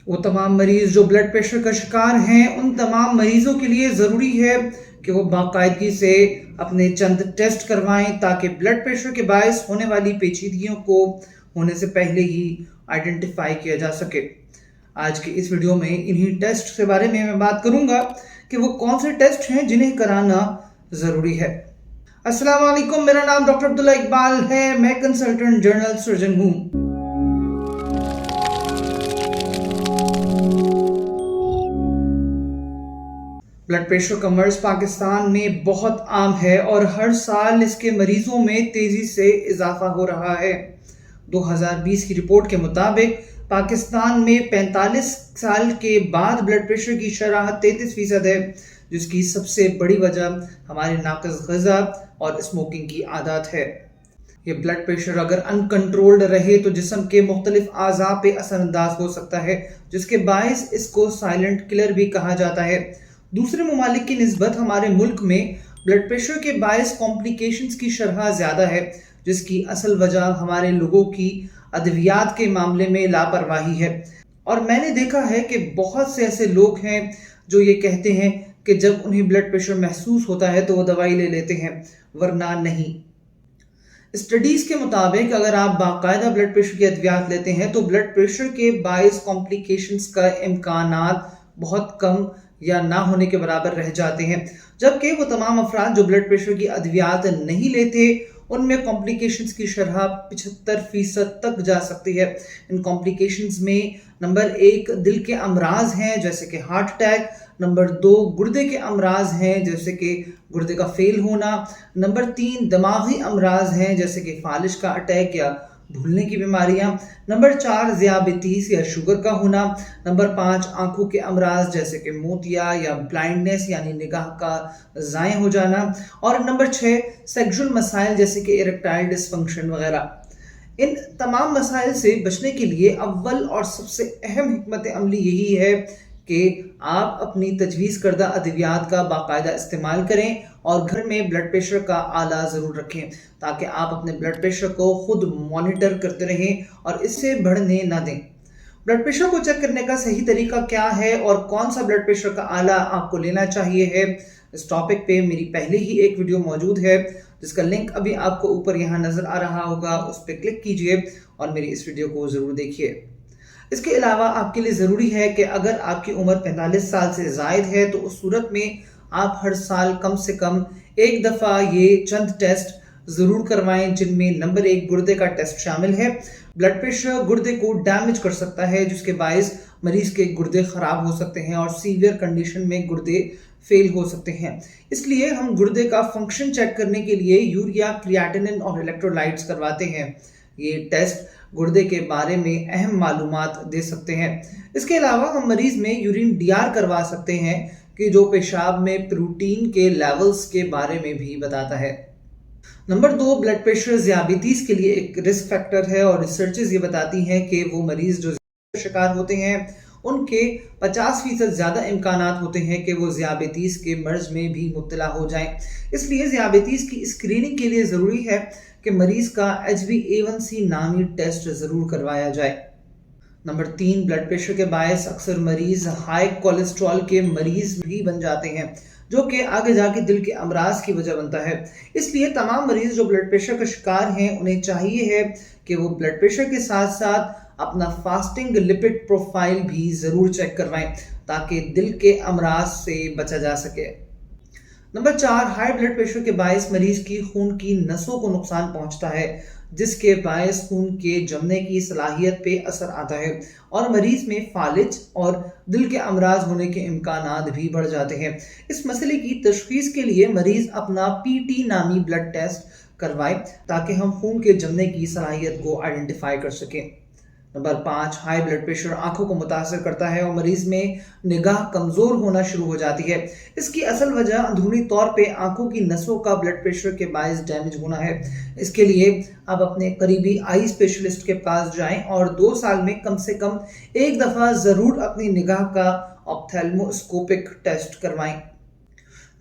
वो तमाम मरीज जो ब्लड प्रेशर का शिकार हैं, उन तमाम मरीजों के लिए ज़रूरी है कि वो बाकायदगी से अपने चंद टेस्ट करवाएं ताकि ब्लड प्रेशर के बायस होने वाली पेचीदगियों को होने से पहले ही आइडेंटिफाई किया जा सके। आज के इस वीडियो में इन्हीं टेस्ट के बारे में मैं बात करूंगा कि वो कौन से टेस्ट हैं जिन्हें कराना ज़रूरी है। अस्सलाम वालेकुम, मेरा नाम डॉक्टर अब्दुल्ला इकबाल है। मैं कंसल्टेंट जनरल सर्जन हूँ। ब्लड प्रेशर का मर्ज पाकिस्तान में बहुत आम है और हर साल इसके मरीजों में तेजी से इजाफा हो रहा है। 2020 की रिपोर्ट के मुताबिक पाकिस्तान में 45 साल के बाद ब्लड प्रेशर की शरह 33% है, जिसकी सबसे बड़ी वजह हमारे नाक़िस ग़िज़ा और स्मोकिंग की आदत है। ये ब्लड प्रेशर अगर अनकंट्रोल्ड रहे तो जिस्म के मुख्तलिफ आज़ा पे असरअंदाज हो सकता है, जिसके बायस इसको साइलेंट किलर भी कहा जाता है। दूसरे ममालिक की निस्बत हमारे मुल्क में ब्लड प्रेशर के बायस कॉम्प्लिकेशंस की शरह ज़्यादा है, जिसकी असल वजह हमारे लोगों की अद्वियात के मामले में लापरवाही है। और मैंने देखा है कि बहुत से ऐसे लोग हैं जो ये कहते हैं कि जब उन्हें ब्लड प्रेशर महसूस होता है तो वो दवाई ले लेते हैं, वरना नहीं। स्टडीज़ के मुताबिक अगर आप बाकायदा ब्लड प्रेशर की अद्वियात लेते हैं तो ब्लड प्रेशर के बायस कॉम्प्लिकेशंस का इम्कानात बहुत कम या ना होने के बराबर रह जाते हैं, जबकि वो तमाम अफराद जो ब्लड प्रेशर की अद्वियात नहीं लेते उनमें कॉम्प्लिकेशंस की शरह 75% तक जा सकती है। इन कॉम्प्लिकेशंस में नंबर 1 दिल के अमराज हैं जैसे कि हार्ट अटैक, नंबर 2 गुर्दे के अमराज हैं जैसे कि गुर्दे का फेल होना, नंबर 3 दिमागी अमराज हैं जैसे कि फालिज का अटैक या भूलने की बीमारियां, नंबर 4 ज़ियाबतीस या शुगर का होना, नंबर 5 आंखों के अमराज जैसे कि मोतिया या ब्लाइंडनेस यानी निगाह का ज़ाय हो जाना, और नंबर 6 सेक्सुअल मसाइल जैसे कि इरेक्टाइल डिसफंक्शन वगैरह। इन तमाम मसाइल से बचने के लिए अव्वल और सबसे अहम हिकमत अमली यही है कि आप अपनी तजवीज़ करदा अद्वियात का बाकायदा इस्तेमाल करें और घर में ब्लड प्रेशर का आला ज़रूर रखें ताकि आप अपने ब्लड प्रेशर को खुद मॉनिटर करते रहें और इससे बढ़ने ना दें। ब्लड प्रेशर को चेक करने का सही तरीका क्या है और कौन सा ब्लड प्रेशर का आला आपको लेना चाहिए है, इस टॉपिक पे मेरी पहले ही एक वीडियो मौजूद है जिसका लिंक अभी आपको ऊपर यहाँ नज़र आ रहा होगा, उस पर क्लिक कीजिए और मेरी इस वीडियो को ज़रूर देखिए। इसके अलावा आपके लिए ज़रूरी है कि अगर आपकी उम्र 45 साल से ज़ायद है तो उस सूरत में आप हर साल कम से कम एक दफ़ा ये चंद टेस्ट ज़रूर करवाएं, जिनमें नंबर 1 गुर्दे का टेस्ट शामिल है। ब्लड प्रेशर गुर्दे को डैमेज कर सकता है, जिसके बायस मरीज़ के गुर्दे ख़राब हो सकते हैं और सीवियर कंडीशन में गुर्दे फेल हो सकते हैं। इसलिए हम गुर्दे का फंक्शन चेक करने के लिए यूरिया, क्रिएटिनिन और इलेक्ट्रोलाइट्स करवाते हैं। ये टेस्ट गुर्दे के बारे में अहम मालूमात दे सकते हैं। इसके अलावा हम मरीज़ में यूरिन डीआर करवा सकते हैं कि जो पेशाब में प्रोटीन के लेवल्स के बारे में भी बताता है। नंबर 2 ब्लड प्रेशर ज़ियाबतीस के लिए एक रिस्क फैक्टर है और रिसर्चेस ये बताती हैं कि वो मरीज़ जो शिकार होते हैं उनके 50% ज़्यादा इम्कानात होते हैं कि वो ज़ियाबतीस के मर्ज में भी मुब्तला हो जाएं। इसलिए ज़ियाबतीस की स्क्रीनिंग के लिए ज़रूरी है कि मरीज़ का HbA1c नामी टेस्ट ज़रूर करवाया जाए। नंबर 3 ब्लड प्रेशर के बायस अक्सर मरीज़ हाई कोलेस्ट्रॉल के मरीज़ भी बन जाते हैं, जो कि आगे जाके दिल के अमराज की वजह बनता है। इसलिए तमाम मरीज़ जो ब्लड प्रेशर का शिकार हैं उन्हें चाहिए है कि वो ब्लड प्रेशर के साथ साथ अपना फास्टिंग लिपिड प्रोफाइल भी ज़रूर चेक करवाएं ताकि दिल के अमराज से बचा जा सके। नंबर 4 हाई ब्लड प्रेशर के बायस मरीज़ की खून की नसों को नुकसान पहुंचता है, जिसके बायस खून के जमने की सलाहियत पे असर आता है और मरीज़ में फालिज और दिल के अमराज होने के इम्कानात भी बढ़ जाते हैं। इस मसले की तशख़ीस के लिए मरीज़ अपना PT नामी ब्लड टेस्ट करवाए ताकि हम खून के जमने की सलाहियत को आइडेंटिफाई कर सकें। नंबर 5 हाई ब्लड प्रेशर आंखों को मुतासर करता है और मरीज़ में निगाह कमज़ोर होना शुरू हो जाती है। इसकी असल वजह अंदरूनी तौर पे आंखों की नसों का ब्लड प्रेशर के बायस डैमेज होना है। इसके लिए आप अपने करीबी आई स्पेशलिस्ट के पास जाएं और 2 साल में कम से कम एक दफ़ा ज़रूर अपनी निगाह का ऑप्थेल्मोस्कोपिक टेस्ट करवाएं।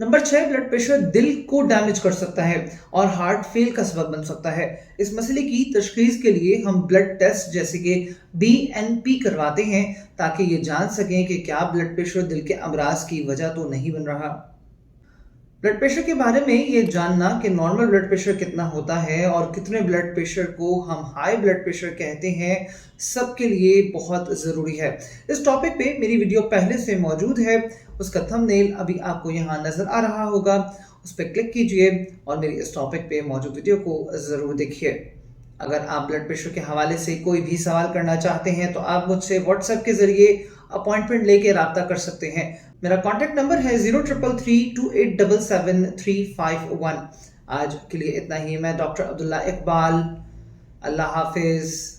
नंबर 6, ब्लड प्रेशर दिल को डैमेज कर सकता है और हार्ट फेल का सबब बन सकता है। इस मसले की तशखीस के लिए हम ब्लड टेस्ट जैसे कि BNP करवाते हैं ताकि ये जान सकें कि क्या ब्लड प्रेशर दिल के अमराज की वजह तो नहीं बन रहा। ब्लड प्रेशर के बारे में ये जानना कि नॉर्मल ब्लड प्रेशर कितना होता है और कितने ब्लड प्रेशर को हम हाई ब्लड प्रेशर कहते हैं, सबके लिए बहुत ज़रूरी है। इस टॉपिक पे मेरी वीडियो पहले से मौजूद है, उसका थंबनेल अभी आपको यहाँ नज़र आ रहा होगा, उस पर क्लिक कीजिए और मेरी इस टॉपिक पे मौजूद वीडियो को ज़रूर देखिए। अगर आप ब्लड प्रेशर के हवाले से कोई भी सवाल करना चाहते हैं तो आप मुझसे व्हाट्सएप के ज़रिए अपॉइंटमेंट लेके रब्ता कर सकते हैं। मेरा कॉन्टैक्ट नंबर है 033328775351। आज के लिए इतना ही। मैं डॉक्टर अब्दुल्ला इकबाल। अल्लाह हाफिज़।